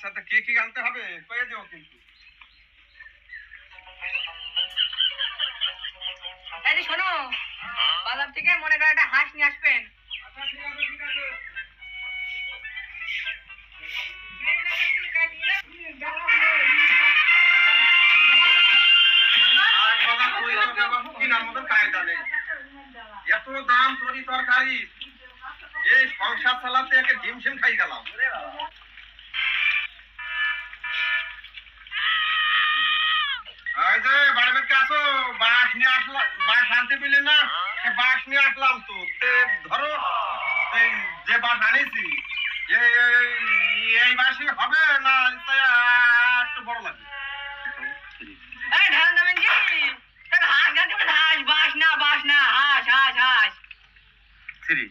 আচ্ছা, তো কি কি আনতে হবে কয়ে দিও কিন্তু। এই শোনো, বাজার থেকে মনে করে একটা হাঁস নিয়ে আসবেন। আচ্ছা, ঠিক আছে, ঠিক আছে। আর বাবা কই তো দেবা কিনার মতো কায়দা নেই। এত দাম তরকারি, এই সংসার চালাতে একে ডিমশিম খাই গেলাম। এই যে বাড়ি থেকে আসো, বাঁশ নিয়ে আসলাম, বাঁশ আনতে পেলে না, বাঁশ নিয়ে আসলাম তো। ধরো এই যে বাঁশ আনিছি, এই বাঁশই হবে না একটু বড় লাগবে? এই ঢাল দেবেন কি? হাঁস গাছে হাঁস, বাস না বাস না, হাঁস হাঁস হাঁস। থ্রি